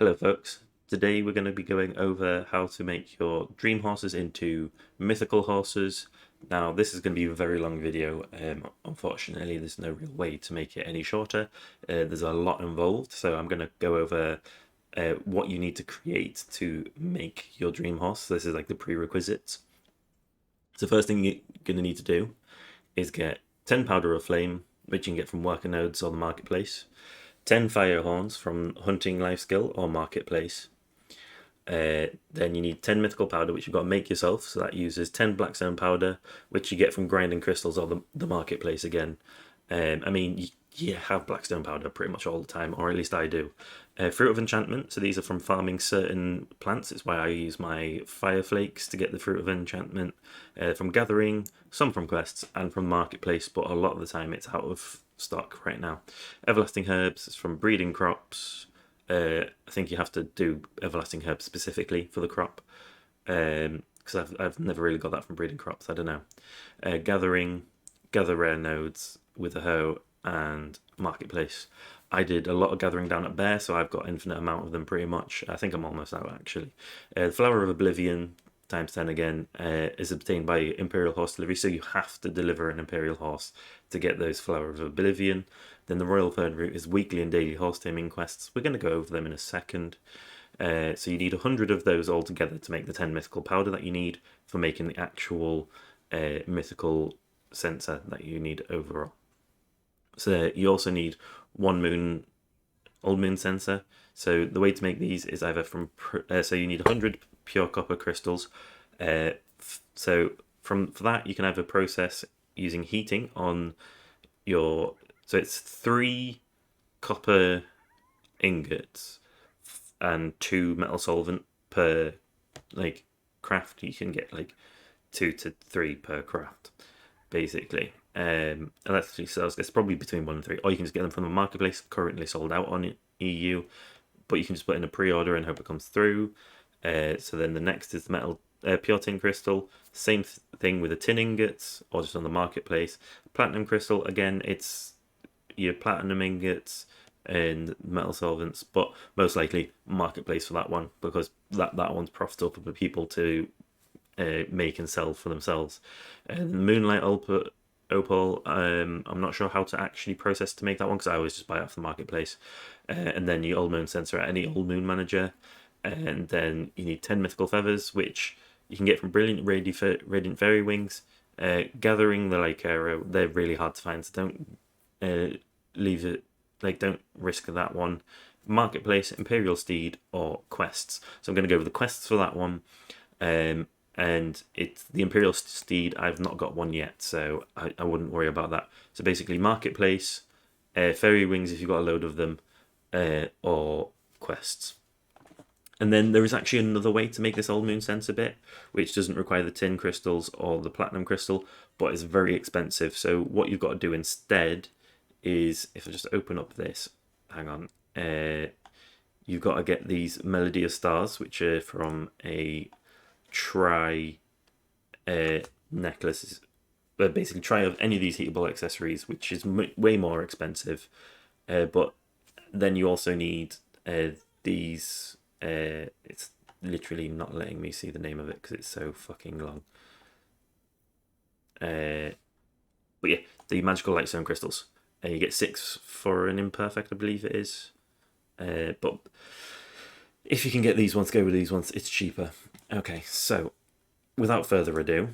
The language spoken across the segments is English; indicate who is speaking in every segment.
Speaker 1: Hello folks, today we're going to be going over how to make your dream horses into mythical horses. Now this is going to be a very long video, unfortunately there's no real way to make it any shorter. There's a lot involved, so I'm going to go over what you need to create to make your dream horse. So this is like the prerequisites. So first thing you're going to need to do is get 10 powder of flame, which you can get from worker nodes or the marketplace. 10 fire horns from hunting life skill or marketplace. Then you need 10 mythical powder, which you've got to make yourself. So that uses 10 blackstone powder, which you get from grinding crystals or the marketplace again. I mean, you have blackstone powder pretty much all the time, or at least I do. Fruit of enchantment. So these are from farming certain plants. It's why I use my fire flakes to get the fruit of enchantment. From gathering, some from quests, and from marketplace, but a lot of the time it's out of stock right now. Everlasting herbs is from breeding crops. I think you have to do everlasting herbs specifically for the crop, because I've never really got that from breeding crops. I don't know. Gather rare nodes with a hoe, and marketplace. I did a lot of gathering down at Bear, so I've got infinite amount of them pretty much. I think I'm almost out actually. The Flower of Oblivion times 10 again is obtained by Imperial horse delivery, so you have to deliver an Imperial horse to get those Flower of Oblivion. Then the Royal Fern route is weekly and daily horse taming quests. We're going to go over them in a second. So you need 100 of those all together to make the 10 mythical powder that you need for making the actual mythical censor that you need overall. So you also need old moon censer. So the way to make these is either from so you need 100 pure copper crystals. So for that you can either process using heating on your, so it's 3 copper ingots and 2 metal solvent per like craft. You can get like 2 to 3 per craft basically. And that actually sells. It's probably between 1 and 3, or you can just get them from the marketplace. Currently sold out on EU, but you can just put in a pre-order and hope it comes through. So then the next is the metal pure tin crystal. Same thing with the tin ingots, or just on the marketplace. Platinum crystal, again, it's your platinum ingots and metal solvents, but most likely marketplace for that one, because that one's profitable for people to make and sell for themselves. And the moonlight opal, I'm not sure how to actually process to make that one, because I always just buy it off the marketplace. And then your old moon censor at any old moon manager. And then you need 10 mythical feathers, which you can get from brilliant radiant fairy wings. Gathering the Lycara, they're really hard to find, so don't leave it, like, don't risk that one. Marketplace, Imperial Steed, or quests. So I'm going to go with the quests for that one. And it's the Imperial Steed. I've not got one yet, so I wouldn't worry about that. So basically, marketplace, fairy wings if you've got a load of them, or quests. And then there is actually another way to make this old moon censor bit, which doesn't require the tin crystals or the platinum crystal, but is very expensive. So what you've got to do instead is, if I just open up this, hang on, you've got to get these Melody of Stars, which are from a try necklaces, but basically try of any of these heatable accessories, which is way more expensive. But then you also need these. It's literally not letting me see the name of it because it's so fucking long. But yeah, the magical lightstone crystals. You get 6 for an imperfect, I believe it is. But if you can get these ones, go with these ones. It's cheaper. Okay, so without further ado,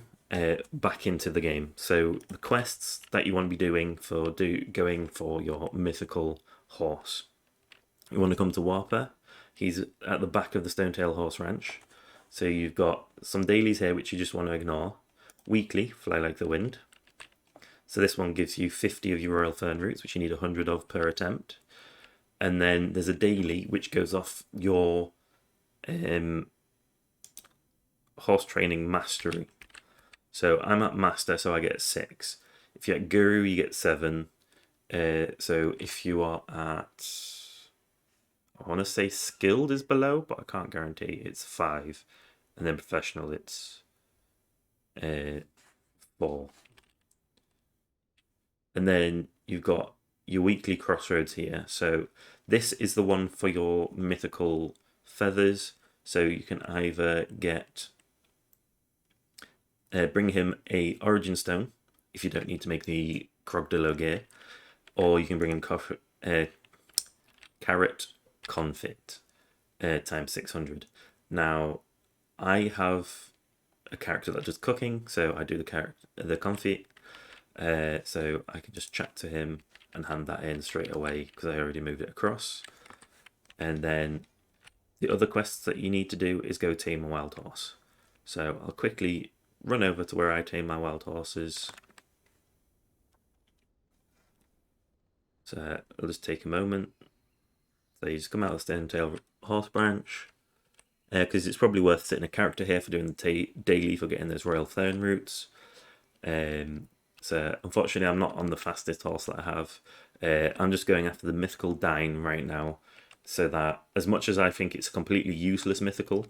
Speaker 1: back into the game. So the quests that you want to be doing for going for your mythical horse. You want to come to Warper. He's at the back of the Stonetail Horse Ranch. So you've got some dailies here which you just want to ignore. Weekly, Fly Like the Wind. So this one gives you 50 of your Royal Fern roots, which you need 100 of per attempt. And then there's a daily which goes off your horse training mastery. So I'm at master, so I get 6. If you're at guru, you get 7. So if you are at, I want to say skilled is below, but I can't guarantee. It's 5, and then professional it's 4. And then you've got your weekly crossroads here. So This is the one for your mythical feathers. So you can either get bring him a origin stone if you don't need to make the Crocodile gear, or you can bring him carrot confit times 600. Now, I have a character that does cooking, so I do the confit. So I can just chat to him and hand that in straight away because I already moved it across. And then the other quests that you need to do is go tame a wild horse. So I'll quickly run over to where I tame my wild horses. So it'll just take a moment. So you just come out of the Stonetail horse branch, because it's probably worth setting a character here for doing the daily for getting those Royal Fern routes. So unfortunately I'm not on the fastest horse that I have. I'm just going after the Mythical Dine right now, so that as much as I think it's a completely useless mythical,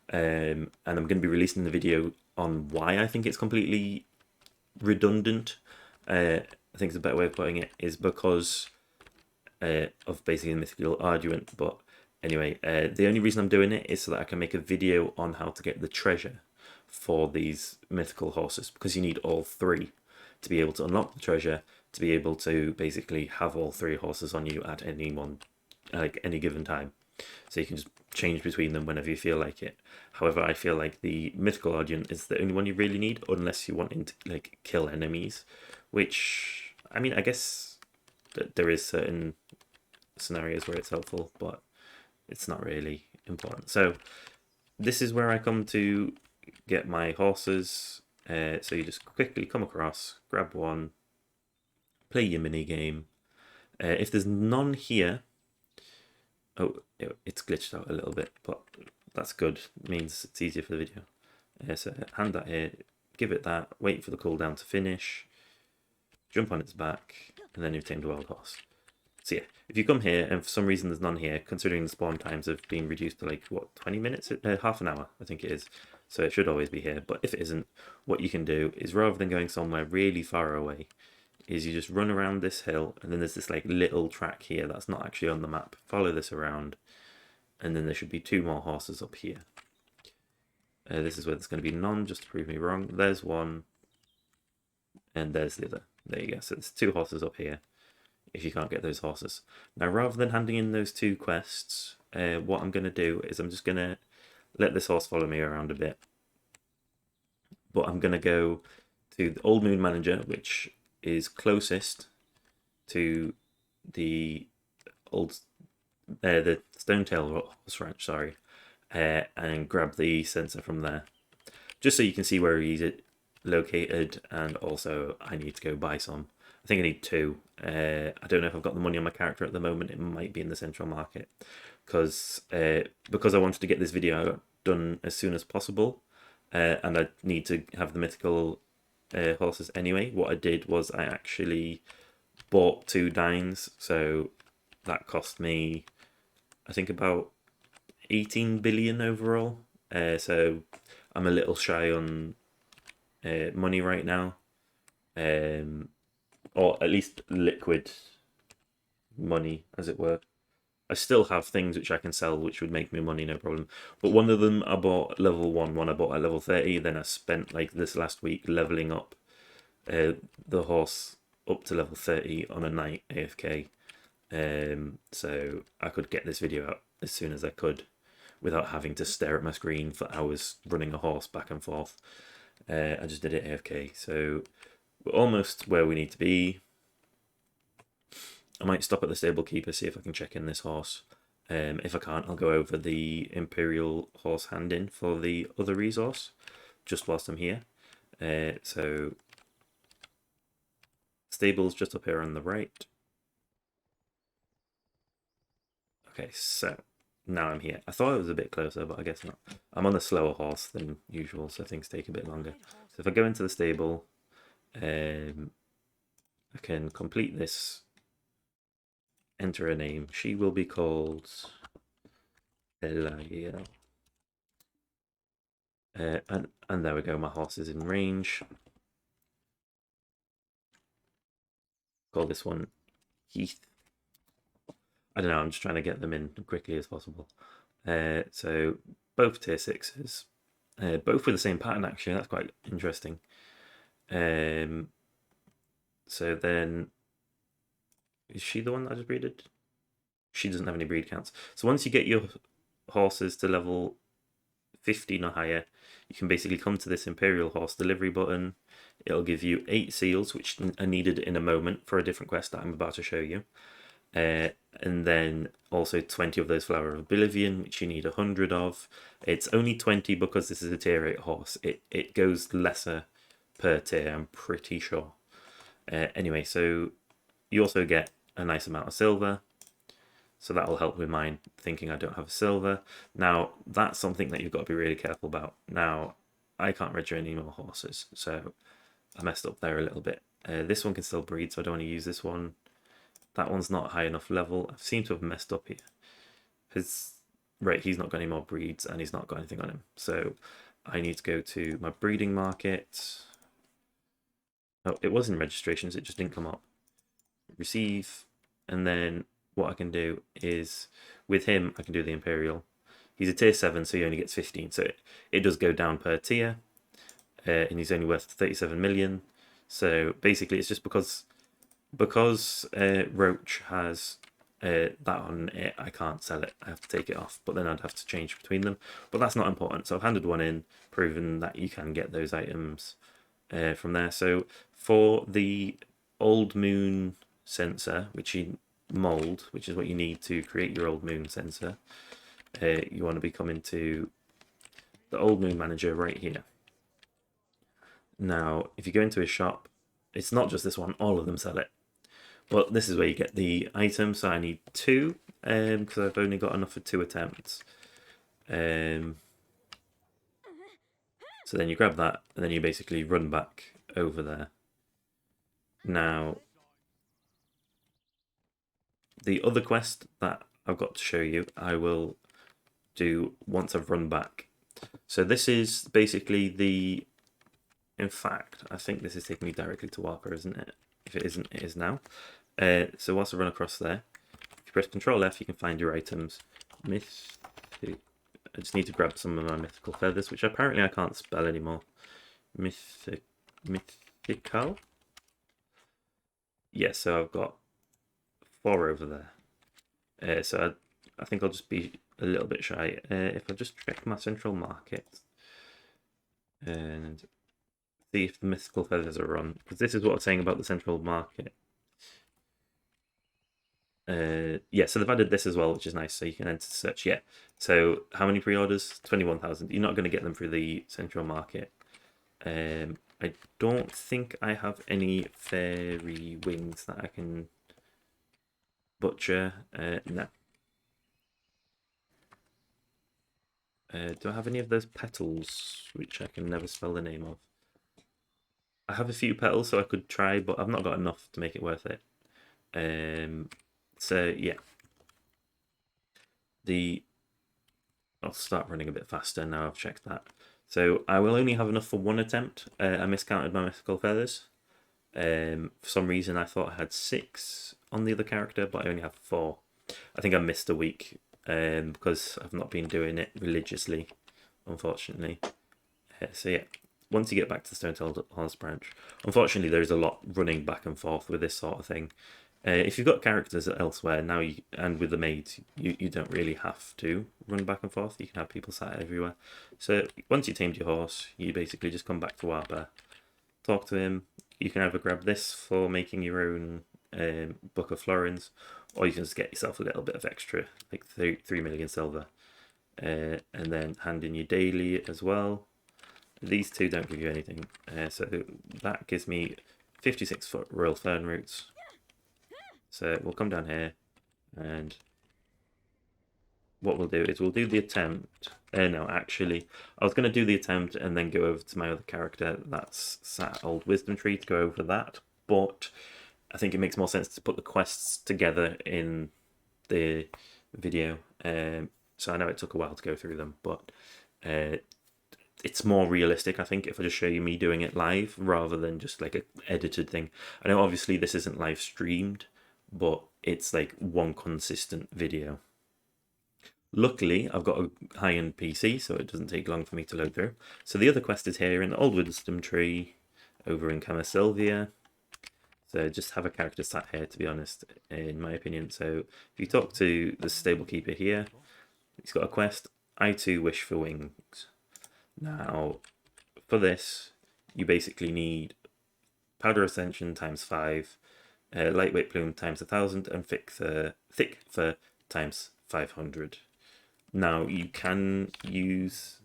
Speaker 1: and I'm going to be releasing the video on why I think it's completely redundant, I think it's a better way of putting it, is because of basically the Mythical Arduanatt. But anyway, the only reason I'm doing it is so that I can make a video on how to get the treasure for these mythical horses, because you need all three to be able to unlock the treasure, to be able to basically have all three horses on you at any given time. So you can just change between them whenever you feel like it. However, I feel like the Mythical Arduanatt is the only one you really need, unless you want to like kill enemies, which, I mean, I guess there is certain scenarios where it's helpful, but it's not really important. So this is where I come to get my horses. So you just quickly come across, grab one, play your mini game. If there's none here, oh, it's glitched out a little bit, but that's good. It means it's easier for the video. So hand that here, give it that, wait for the cooldown to finish, jump on its back, and then you've tamed a wild horse. So yeah, if you come here and for some reason there's none here, considering the spawn times have been reduced to like, what, 20 minutes? Half an hour, I think it is. So it should always be here. But if it isn't, what you can do is, rather than going somewhere really far away, is you just run around this hill, and then there's this like little track here that's not actually on the map. Follow this around, and then there should be 2 more horses up here. This is where there's going to be none, just to prove me wrong. There's one, and there's the other. There you go. So there's 2 horses up here, if you can't get those horses. Now, rather than handing in those 2 quests, what I'm going to do is I'm just going to let this horse follow me around a bit. But I'm going to go to the Old Moon Manager, which is closest to the the Stonetail horse ranch, sorry, and grab the Censer from there, just so you can see where he's located. And also, I need to go buy some. I think I need 2. I don't know if I've got the money on my character at the moment. It might be in the central market, because I wanted to get this video done as soon as possible, and I need to have the mythical horses anyway. What I did was I actually bought 2 dines, so that cost me, I think, about 18 billion overall. So I'm a little shy on money right now, or at least liquid money, as it were. I still have things which I can sell, which would make me money, no problem. But one of them I bought at level 1, one I bought at level 30. Then I spent like this last week leveling up the horse up to level 30 on a night AFK. So I could get this video out as soon as I could, without having to stare at my screen for hours running a horse back and forth. I just did it AFK. So we're almost where we need to be. I might stop at the stable keeper, see if I can check in this horse. If I can't, I'll go over the Imperial horse hand-in for the other resource, just whilst I'm here. So stable's just up here on the right. Okay, so now I'm here. I thought it was a bit closer, but I guess not. I'm on a slower horse than usual, so things take a bit longer. So if I go into the stable, I can complete this. Enter a name. She will be called Elia. And there we go. My horse is in range. Call this one Heath. I don't know, I'm just trying to get them in quickly as possible. So both tier 6s, both with the same pattern actually, that's quite interesting. So then, is she the one that I just breeded? She doesn't have any breed counts. So once you get your horses to level 15 or higher, you can basically come to this Imperial horse delivery button. It'll give you 8 seals, which are needed in a moment for a different quest that I'm about to show you. And then also 20 of those Flower of Oblivion, which you need 100 of. It's only 20 because this is a tier 8 horse. It goes lesser per tier, I'm pretty sure. Anyway, so you also get a nice amount of silver. So that'll help with mine thinking I don't have silver. Now, that's something that you've got to be really careful about. Now, I can't register any more horses, so I messed up there a little bit. This one can still breed, so I don't want to use this one. That one's not high enough level. I seem to have messed up here. Right, he's not got any more breeds, and he's not got anything on him. So I need to go to my breeding market. Oh, it was in registrations, it just didn't come up. Receive, and then what I can do is, with him, I can do the Imperial. He's a tier 7, so he only gets 15, so it does go down per tier, and he's only worth 37 million. So basically, it's just because Roach has that on it, I can't sell it. I have to take it off, but then I'd have to change between them. But that's not important. So I've handed one in, proven that you can get those items from there. So for the Old Moon Censor, which you mold, which is what you need to create your Old Moon Censor, you want to be coming to the Old Moon Manager right here. Now, if you go into his shop, it's not just this one, all of them sell it. But this is where you get the items, so I need 2, because I've only got enough for 2 attempts. So then you grab that, and then you basically run back over there. Now, the other quest that I've got to show you, I will do once I've run back. So this is basically the... In fact, I think this is taking me directly to Walker, isn't it? If it isn't, it is now. So once I run across there, if you press Control F, you can find your items. I just need to grab some of my mythical feathers, which apparently I can't spell anymore. Mythical? Yeah, so I've got 4 over there. So I think I'll just be a little bit shy. If I just check my central market and see if the mythical feathers are on, because this is what I was saying about the central market. Yeah, so they've added this as well, which is nice. So you can enter search. Yeah. So how many pre-orders? 21,000. You're not going to get them through the central market. I don't think I have any fairy wings that I can butcher. No. Do I have any of those petals, which I can never spell the name of? I have a few petals, so I could try, but I've not got enough to make it worth it. So yeah, I'll start running a bit faster now I've checked that. So I will only have enough for 1 attempt. I miscounted my mythical feathers. For some reason I thought I had 6 on the other character, but I only have 4. I think I missed a week because I've not been doing it religiously, unfortunately. So yeah, once you get back to the Stone Horse branch, unfortunately there's a lot running back and forth with this sort of thing. If you've got characters elsewhere now, and with the maids, you don't really have to run back and forth. You can have people sat everywhere. So once you tamed your horse, you basically just come back to Warbear, talk to him. You can either grab this for making your own Book of Florins, or you can just get yourself a little bit of extra, like 3 million silver, and then hand in your daily as well. These 2 don't give you anything, so that gives me 56 foot Royal Fern Roots. So we'll come down here, and what we'll do is we'll do the attempt. No, actually, I was going to do the attempt and then go over to my other character that's sat at Old Wisdom Tree to go over that, but I think it makes more sense to put the quests together in the video. So I know it took a while to go through them, but it's more realistic, I think, if I just show you me doing it live rather than just like an edited thing. I know obviously this isn't live streamed, but it's like one consistent video. Luckily, I've got a high-end PC, so it doesn't take long for me to load through. So the other quest is here in the Old Wisdom Tree, over in Camasylvia. So just have a character sat here, to be honest, in my opinion. So if you talk to the stable keeper here, he's got a quest, I too wish for wings. Now, for this, you basically need powder ascension times 5, lightweight plume times 1,000, and thick fur times 500. Now, you can use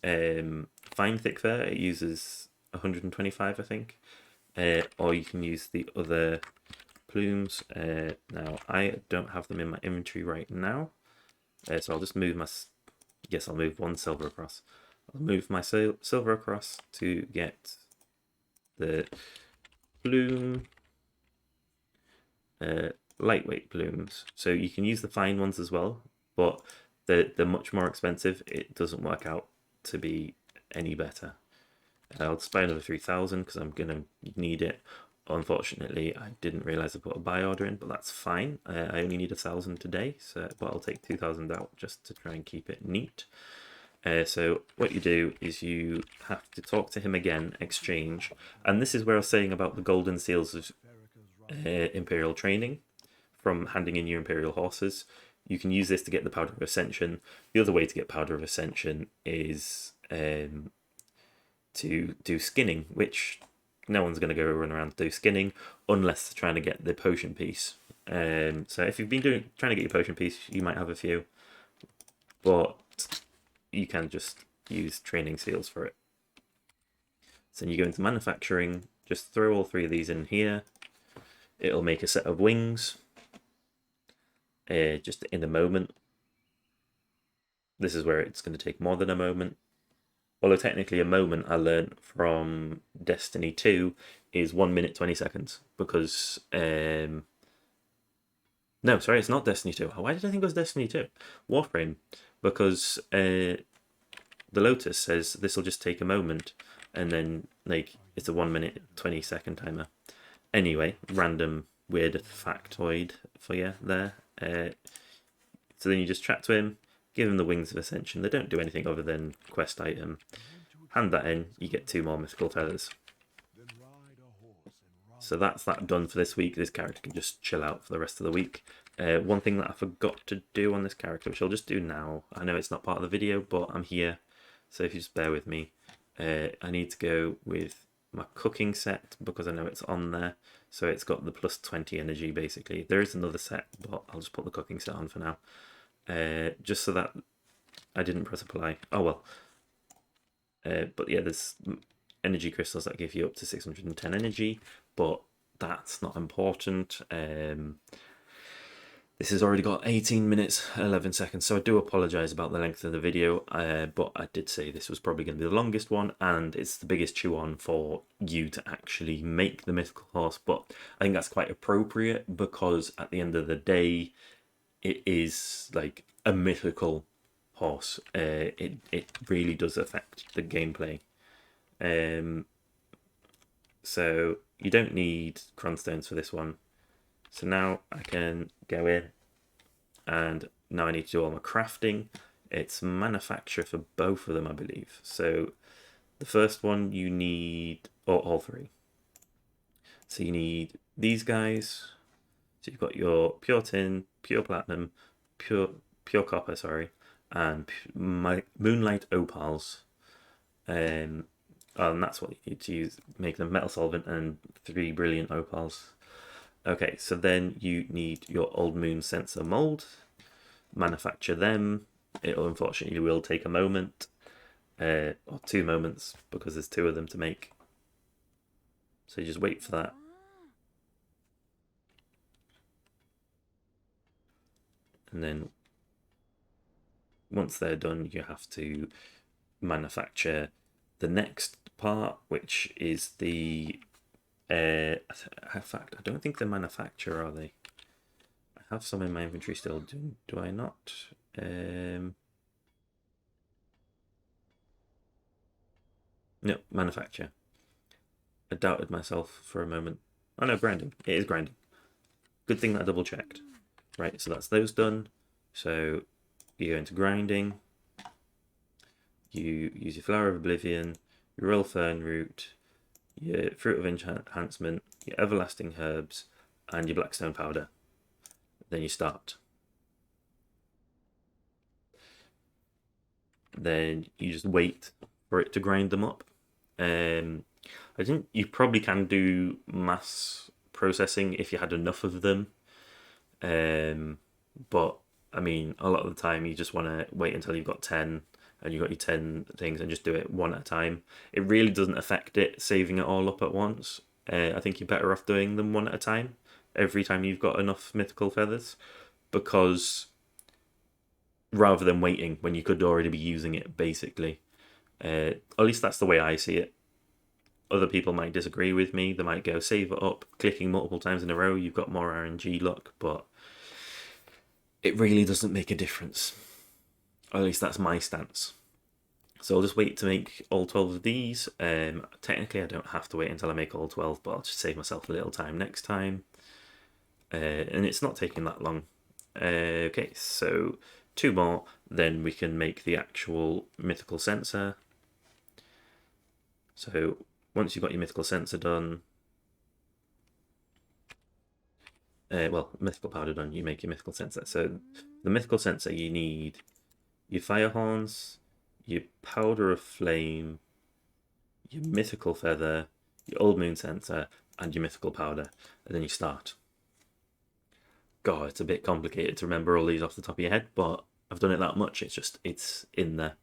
Speaker 1: fine thick fur, it uses 125, I think. Or you can use the other plumes. Now, I don't have them in my inventory right now. So I'll just move my... Yes, I'll move one silver across. I'll move my silver across to get the plume... lightweight plumes. So you can use the fine ones as well, but they're much more expensive. It doesn't work out to be any better. I'll just buy another 3,000 because I'm going to need it. Unfortunately, I didn't realize I put a buy order in, but that's fine. I only need 1,000 today, so but I'll take 2,000 out just to try and keep it neat. So what you do is you have to talk to him again, exchange, and this is where I was saying about the golden seals of Imperial training from handing in your Imperial horses. You can use this to get the Powder of Ascension. The other way to get Powder of Ascension is to do skinning, which no one's going to go run around to do skinning unless they're trying to get the potion piece. So if you've been trying to get your potion piece, you might have a few, but you can just use training seals for it. So then you go into manufacturing, just throw all 3 of these in here. It'll make a set of wings just in a moment. This is where it's going to take more than a moment. Although technically a moment, I learned from Destiny 2 is 1 minute 20 seconds because no, sorry, it's not Destiny 2. Why did I think it was Destiny 2? Warframe, because the Lotus says this will just take a moment, and then like it's a 1 minute 20 second timer. Anyway, random weird factoid for you there. So then you just chat to him, give him the Wings of Ascension. They don't do anything other than quest item. Hand that in, you get 2 more mythical feathers. So that's that done for this week. This character can just chill out for the rest of the week. One thing that I forgot to do on this character, which I'll just do now. I know it's not part of the video, but I'm here. So if you just bear with me. I need to go with my cooking set because I know it's on there. So it's got the plus 20 energy basically. There is another set, but I'll just put the cooking set on for now. Just so that I didn't press apply. Oh well. But yeah, there's energy crystals that give you up to 610 energy, but that's not important. This has already got 18 minutes 11 seconds, so I do apologise about the length of the video, but I did say this was probably going to be the longest one, and it's the biggest chew on for you to actually make the mythical horse, but I think that's quite appropriate because at the end of the day, it is like a mythical horse. It really does affect the gameplay. So you don't need cronstones for this one. So now I can go in and now I need to do all my crafting. It's manufacture for both of them, I believe. So the first one you need, or all 3. So you need these guys. So you've got your pure tin, pure platinum, pure copper, sorry, and moonlight opals. And that's what you need to use, make them metal solvent and 3 brilliant opals. Okay, so then you need your Old Moon Censer Mold. Manufacture them. It unfortunately will take a moment, or 2 moments, because there's 2 of them to make. So you just wait for that. And then once they're done, you have to manufacture the next part, which is the in fact, I don't think they manufacture, are they? I have some in my inventory still. Do I not? No, manufacture. I doubted myself for a moment. Oh no, grinding. It is grinding. good thing that I double checked. Right, so that's those done. So you go into grinding, you use your Flower of Oblivion, your Royal Fern Root, your Fruit of Enhancement, your Everlasting Herbs, and your Blackstone Powder. Then you start. Then you just wait for it to grind them up. I think you probably can do mass processing if you had enough of them. But I mean, a lot of the time you just want to wait until you've got 10 and you've got your 10 things and just do it one at a time. It really doesn't affect it, saving it all up at once. I think you're better off doing them one at a time every time you've got enough mythical feathers, because rather than waiting when you could already be using it, basically. At least that's the way I see it. Other people might disagree with me. They might go, save it up, clicking multiple times in a row, you've got more RNG luck, but it really doesn't make a difference. Or at least that's my stance. So I'll just wait to make all 12 of these. Technically, I don't have to wait until I make all 12, but I'll just save myself a little time next time. And it's not taking that long. Okay, so 2 more, then we can make the actual Mythical Censor. So once you've got your Mythical Censor done, Mythical Powder done, you make your Mythical Censor. So the Mythical Censor, you need your Fire Horns, your Powder of Flame, your Mythical Feather, your Old Moon Censor, and your Mythical Powder, and then you start. God, it's a bit complicated to remember all these off the top of your head, but I've done it that much, it's in there.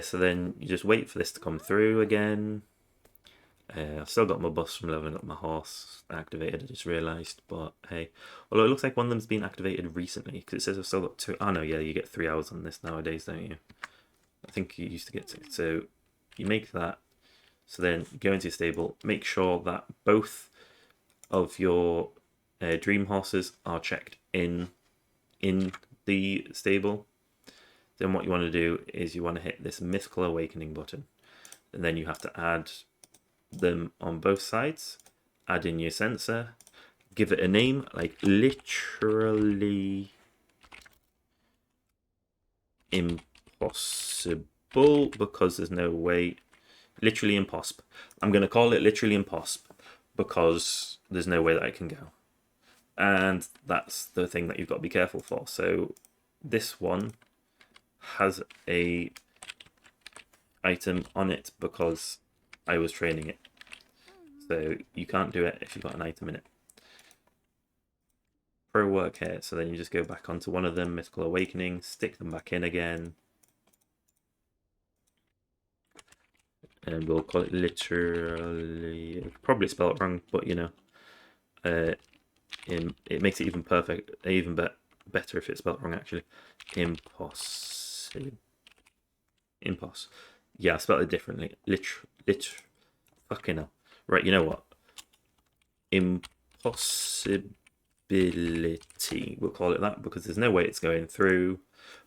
Speaker 1: So then you just wait for this to come through again. I've still got my bus from leveling up my horse activated, I just realised, but hey. Although it looks like one of them's been activated recently, because it says I've still got 2. Oh no, yeah, you get 3 hours on this nowadays, don't you? I think you used to get 6. So you make that. So then you go into your stable, make sure that both of your dream horses are checked in the stable. Then what you want to do is you want to hit this Mythical Awakening button, and then you have to add them on both sides, add in your censor, give it a name, like literally impossible, because there's no way. Literally impossible. I'm going to call it literally impossible because there's no way that I can go. And that's the thing that you've got to be careful for. So this one has a item on it because I was training it. So you can't do it if you've got an item in it. Pro work here. So then you just go back onto one of them, Mythical Awakening, stick them back in again. And we'll call it literally, probably spell it wrong, but you know, it makes it even better if it's spelled wrong, actually. Impossible. Yeah, I spelled it differently. Fucking hell. Right, you know what? Impossibility. We'll call it that, because there's no way it's going through,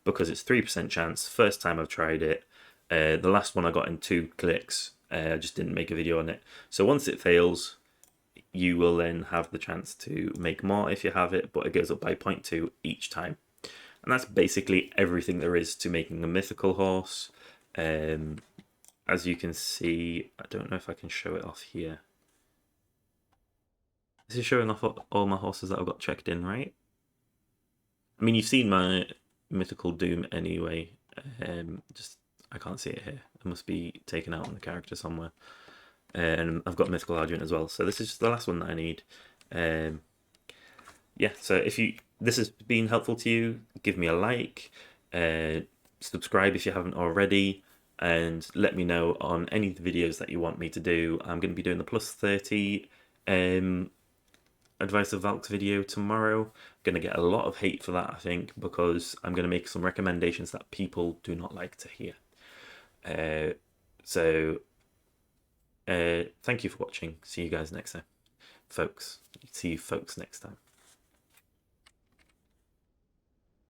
Speaker 1: because it's 3% chance. First time I've tried it. The last one I got in 2 clicks. I just didn't make a video on it. So once it fails, you will then have the chance to make more if you have it, but it goes up by 0.2 each time. And that's basically everything there is to making a mythical horse. As you can see, I don't know if I can show it off here. This is showing off all my horses that I've got checked in, right? I mean, you've seen my Mythical Doom anyway. Just I can't see it here. It must be taken out on the character somewhere. And I've got Mythical Arduanatt as well. So this is just the last one that I need. Yeah, so if this has been helpful to you, give me a like, subscribe if you haven't already, and let me know on any of the videos that you want me to do. I'm going to be doing the plus 30 Advice of Valks video tomorrow. I'm going to get a lot of hate for that, I think, because I'm going to make some recommendations that people do not like to hear. Thank you for watching. See you guys next time, folks. See you folks next time.